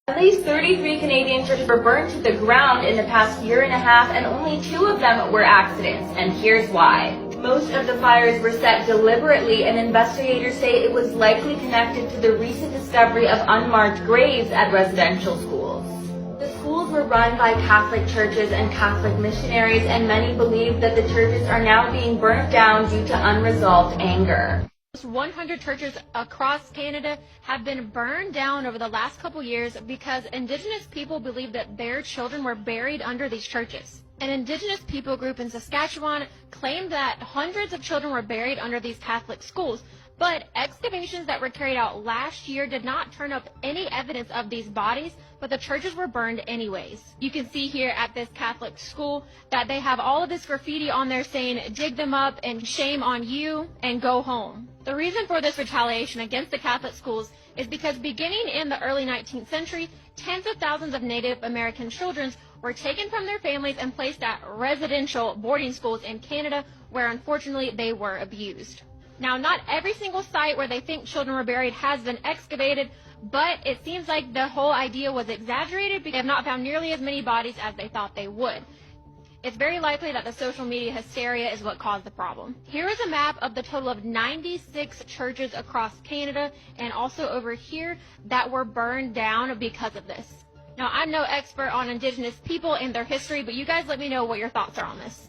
At least 33 Canadian churches were burned to the ground in the past year and a half, and only 2 of them were accidents, and here's why. Most of the fires were set deliberately, and investigators say it was likely connected to the recent discovery of unmarked graves at residential schools. The schools were run by Catholic churches and Catholic missionaries, and many believe that the churches are now being burnt down due to unresolved anger. 100 churches across Canada have been burned down over the last couple years because Indigenous people believe that their children were buried under these churches. An Indigenous people group in Saskatchewan claimed that hundreds of children were buried under these Catholic schools, but excavations that were carried out last year did not turn up any evidence of these bodies, but the churches were burned anyways. You can see here at this Catholic school that they have all of this graffiti on there saying, "Dig them up and shame on you and go home." The reason for this retaliation against the Catholic schools is because beginning in the early 19th century, tens of thousands of Native American children were taken from their families and placed at residential boarding schools in Canada, where unfortunately they were abused. Now, not every single site where they think children were buried has been excavated, but it seems like the whole idea was exaggerated because they have not found nearly as many bodies as they thought they would. It's very likely that the social media hysteria is what caused the problem. Here is a map of the total of 96 churches across Canada, and also over here, that were burned down because of this. Now, I'm no expert on Indigenous people and their history, but you guys let me know what your thoughts are on this.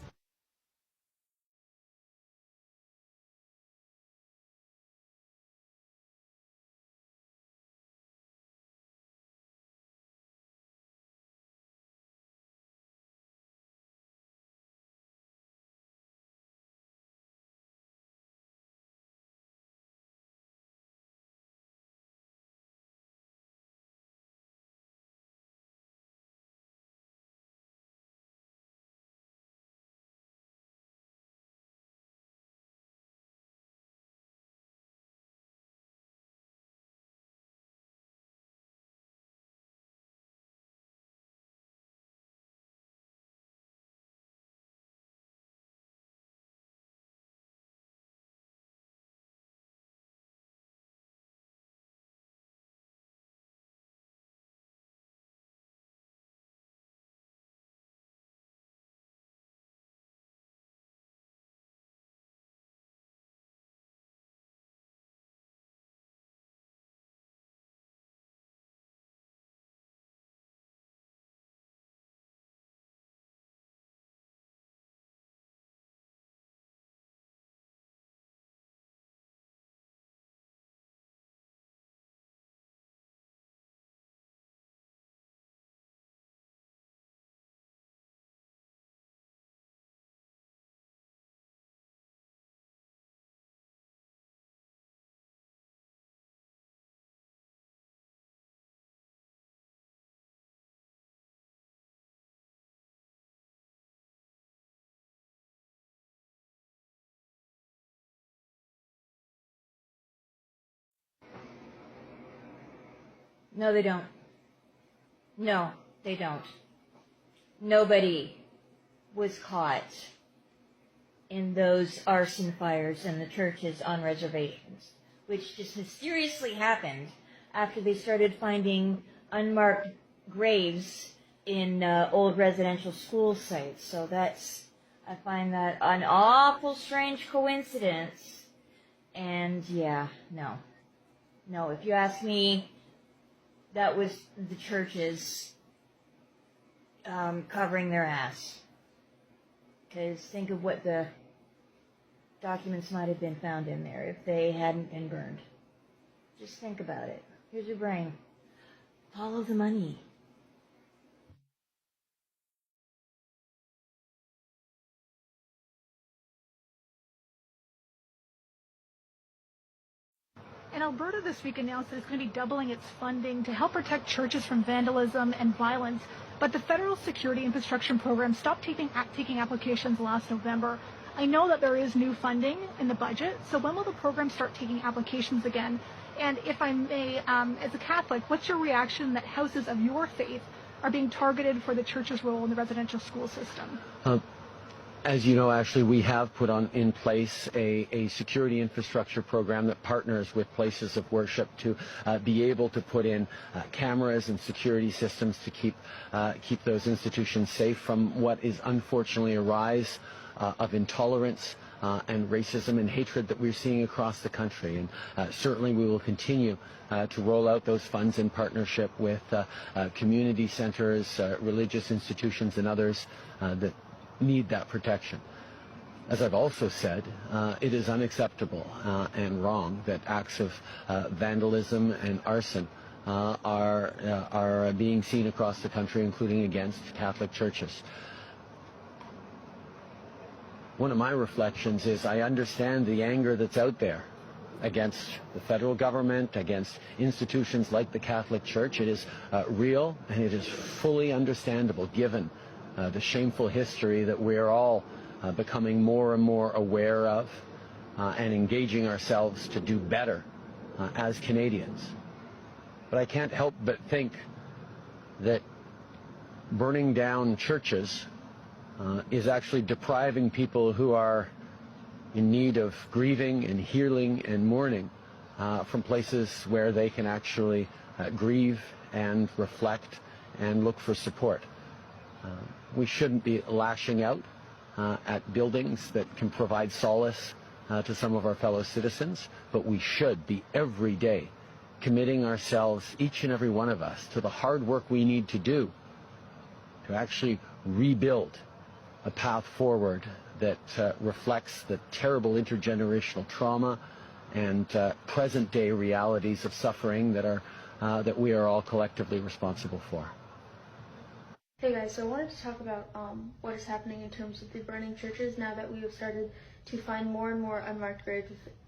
No, they don't. No, they don't. Nobody was caught in those arson fires in the churches on reservations, which just mysteriously happened after they started finding unmarked graves in old residential school sites. So I find that an awful strange coincidence. And yeah, no. No, if you ask me, that was the churches covering their ass. Because think of what the documents might have been found in there if they hadn't been burned. Just think about it. Here's your brain. Follow the money. And Alberta this week announced that it's going to be doubling its funding to help protect churches from vandalism and violence. But the Federal Security Infrastructure Program stopped taking applications last November. I know that there is new funding in the budget, so when will the program start taking applications again? And if I may, as a Catholic, what's your reaction that houses of your faith are being targeted for the church's role in the residential school system? As you know, Ashley, we have put in place a security infrastructure program that partners with places of worship to be able to put in cameras and security systems to keep those institutions safe from what is unfortunately a rise of intolerance and racism and hatred that we're seeing across the country. And certainly we will continue to roll out those funds in partnership with community centers, religious institutions, and others that need that protection. As I've also said, it is unacceptable and wrong that acts of vandalism and arson are being seen across the country, including against Catholic churches. One of my reflections is I understand the anger that's out there against the federal government, against institutions like the Catholic Church. It is real, and it is fully understandable given the shameful history that we're all becoming more and more aware of and engaging ourselves to do better as Canadians. But I can't help but think that burning down churches is actually depriving people who are in need of grieving and healing and mourning from places where they can actually grieve and reflect and look for support. We shouldn't be lashing out at buildings that can provide solace to some of our fellow citizens, but we should be every day committing ourselves, each and every one of us, to the hard work we need to do to actually rebuild a path forward that reflects the terrible intergenerational trauma and present-day realities of suffering that we are all collectively responsible for. Hey guys, so I wanted to talk about what is happening in terms of the burning churches now that we have started to find more and more unmarked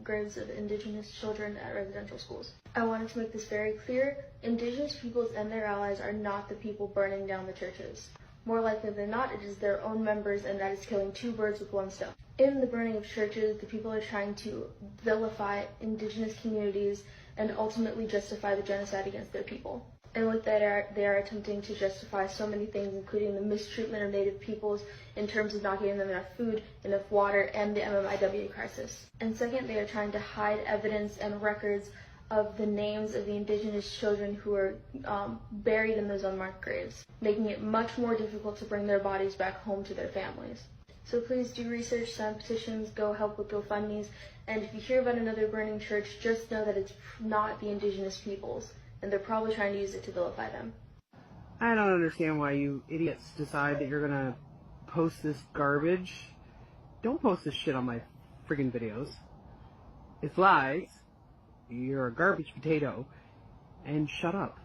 graves of Indigenous children at residential schools. I wanted to make this very clear. Indigenous peoples and their allies are not the people burning down the churches. More likely than not, it is their own members, and that is killing two birds with one stone. In the burning of churches, the people are trying to vilify Indigenous communities and ultimately justify the genocide against their people. And with that, they are attempting to justify so many things, including the mistreatment of Native peoples in terms of not giving them enough food, enough water, and the MMIW crisis. And second, they are trying to hide evidence and records of the names of the Indigenous children who are buried in those unmarked graves, making it much more difficult to bring their bodies back home to their families. So please do research, sign petitions, go help with GoFundMes, and if you hear about another burning church, just know that it's not the Indigenous peoples, and they're probably trying to use it to vilify them. I don't understand why you idiots decide that you're gonna post this garbage. Don't post this shit on my friggin' videos. It's lies. You're a garbage potato. And shut up.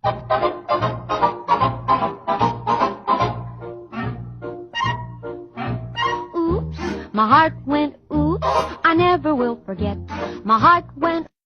Oops, my heart went oops, I never will forget. My heart went